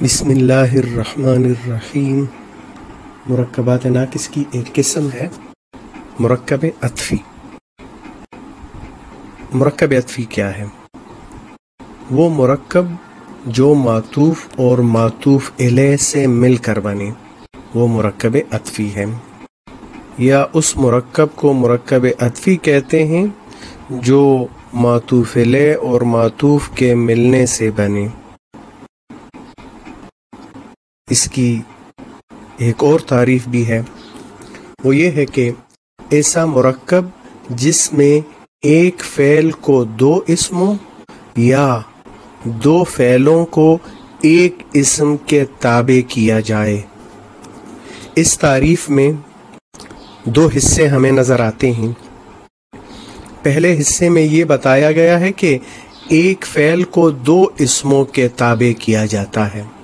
बिस्मिल्लाहिर्रहमानिर्रहीम। मुरक्कबात नाकिस की एक किस्म है मुरक्कब अत्फ़ी। मुरक्कब अत्फ़ी क्या है? वो मुरक्कब जो मातूफ़ और मातूफ़ इलैह से मिलकर बने, वो मुरक्कब अत्फ़ी है। या उस मुरक्कब को मुरक्कब अत्फ़ी कहते हैं जो मातूफ़ इलैह और मातूफ़ के मिलने से बने। इसकी एक और तारीफ़ भी है, वो ये है कि ऐसा मुरक्कब जिसमें एक फ़ेल को दो इस्मों या दो फ़ेलों को एक इस्म के ताबे किया जाए। इस तारीफ़ में दो हिस्से हमें नज़र आते हैं। पहले हिस्से में ये बताया गया है कि एक फ़ेल को दो इस्मों के ताबे किया जाता है,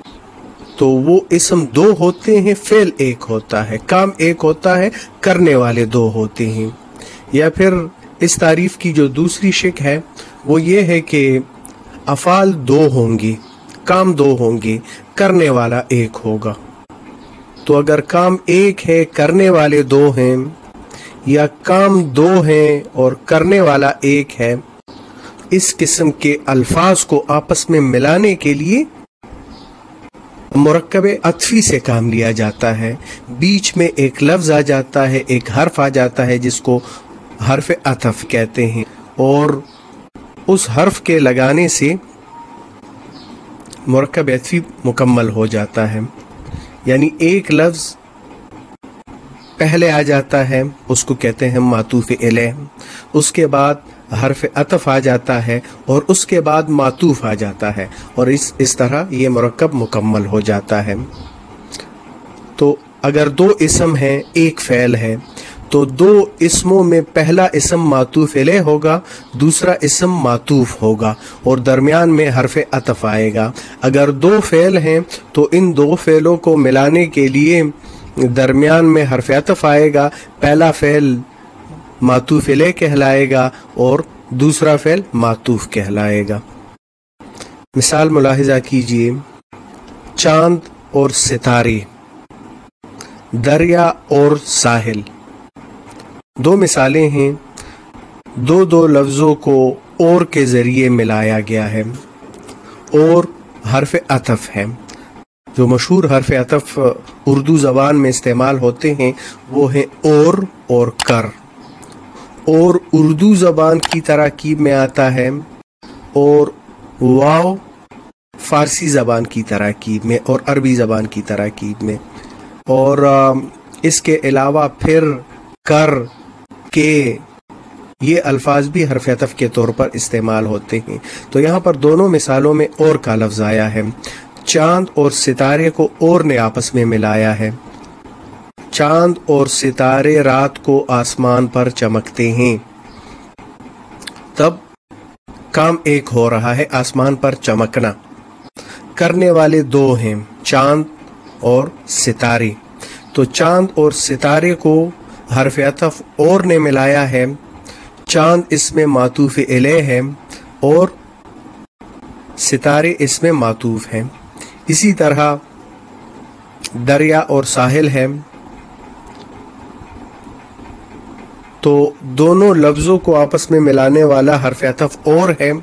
तो वो इस्म दो होते हैं, फ़ेल एक होता है, काम एक होता है, करने वाले दो होते हैं। या फिर इस तारीफ़ की जो दूसरी शिक है वो ये है कि अफ़ाल दो होंगे, काम दो होंगे, करने वाला एक होगा। तो अगर काम एक है, करने वाले दो हैं, या काम दो हैं और करने वाला एक है, इस किस्म के अल्फाज को आपस में मिलाने के लिए मुरक्कब अत्फ़ी से काम लिया जाता है। बीच में एक लफ्ज़ आ जाता है, एक हर्फ आ जाता है जिसको हर्फ अतफ़ कहते हैं, और उस हर्फ के लगाने से मुरक्कब अत्फ़ी मुकम्मल हो जाता है। यानी एक लफ्ज़ पहले आ जाता है, उसको कहते हैं मातूफ़ इलैह, उसके बाद हर्फ अतफ़ आ जाता है और उसके बाद मातूफ़ आ जाता है, और इस तरह ये मुरक्कब मुकम्मल हो जाता है। तो अगर दो इस्म हैं, एक फ़ेल है, तो दो इस्मों में पहला इस्म मातूफ़ इलैह होगा, दूसरा इस्म मातूफ़ होगा और दरमियान में हर्फ अतफ़ आएगा। अगर दो फ़ेल हैं तो इन दो फ़ेलों को मिलाने के लिए दरमियान में हर्फ अतफ़ आएगा। पहला फ़ेल मातूफ़ इलैह कहलाएगा और दूसरा फ़ेल मातूफ़ कहलाएगा। मिसाल मुलाहिज़ा कीजिए, चांद और सितारे, दरिया और साहिल, दो मिसालें हैं। दो लफ्ज़ों को और के ज़रिए मिलाया गया है, और हर्फ अतफ़ है। जो मशहूर हर्फ अतफ़ उर्दू ज़बान में इस्तेमाल होते हैं वो हैं और कर। और उर्दू ज़बान की तरकीब में आता है, और वाव फ़ारसी ज़बान की तरकीब में और अरबी ज़बान की तरकीब में, और इसके अलावा फिर कर के ये अल्फाज भी हर्फ अतफ़ के तौर पर इस्तेमाल होते हैं। तो यहाँ पर दोनों मिसालों में और का लफ्ज़ आया है। चांद और सितारे को और ने आपस में मिलाया है। चांद और सितारे रात को आसमान पर चमकते हैं, तब काम एक हो रहा है, आसमान पर चमकना। करने वाले दो हैं, चांद और सितारे। तो चांद और सितारे को हर्फ अतफ़ और ने मिलाया है। चांद इसमें मातूफ़ इलैह है और सितारे इसमें मातूफ़ हैं। इसी तरह दरिया और साहिल है, तो दोनों लफ्ज़ों को आपस में मिलाने वाला हर्फ अतफ़ और है,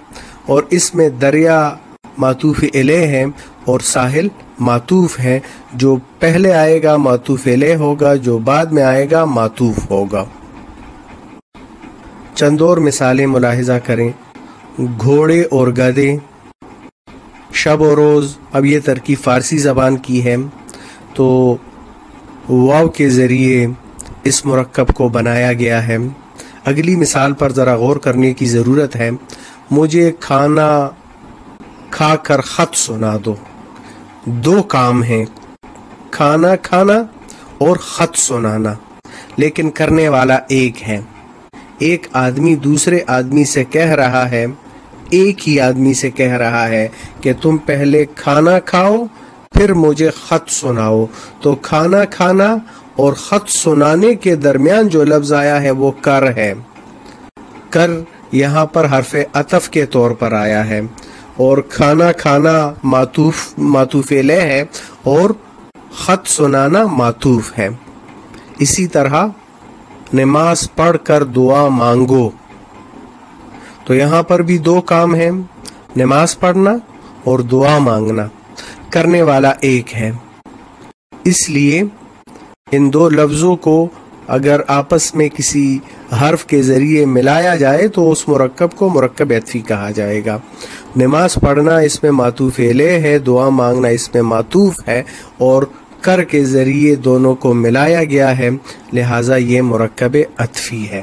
और इसमें दरिया मातूफ़ इलैह है और साहिल मातूफ़ है। जो पहले आएगा मातूफ़ इलैह होगा, जो बाद में आएगा मातूफ़ होगा। चंद और मिसालें मुलाहिज़ा करें। घोड़े और गधे, शब और रोज़। अब ये तरकीब फ़ारसी ज़बान की है, तो वाव के ज़रिए इस मुरक्कब को बनाया गया है। अगली मिसाल पर ज़रा गौर करने की ज़रूरत है। मुझे खाना खा कर ख़त सुना दो। दो काम हैं, खाना खाना और ख़त सुनाना, लेकिन करने वाला एक है। एक आदमी दूसरे आदमी से कह रहा है, एक ही आदमी से कह रहा है कि तुम पहले खाना खाओ फिर मुझे ख़त सुनाओ। तो खाना खाना और ख़त सुनाने के दरमियान जो लफ्ज़ आया है वो कर है। कर यहाँ पर हर्फ अतफ़ के तौर पर आया है, اور کھانا کھانا معطوف علیہ ہے اور خط سنانا معطوف ہے. اسی طرح نماز پڑھ کر دعا مانگو، تو یہاں پر بھی دو کام ہیں، نماز پڑھنا اور دعا مانگنا، کرنے والا ایک ہے. اس لیے ان دو لفظوں کو اگر آپس میں کسی حرف کے ذریعے ملایا جائے تو اس مرکب کو مرکب عطفی کہا جائے گا. نماز پڑھنا اس میں معطوف علیہ ہے، دعا مانگنا اس میں معطوف ہے، اور کر کے ذریعے دونوں کو ملایا گیا ہے، لہٰذا یہ مرکب عطفی ہے.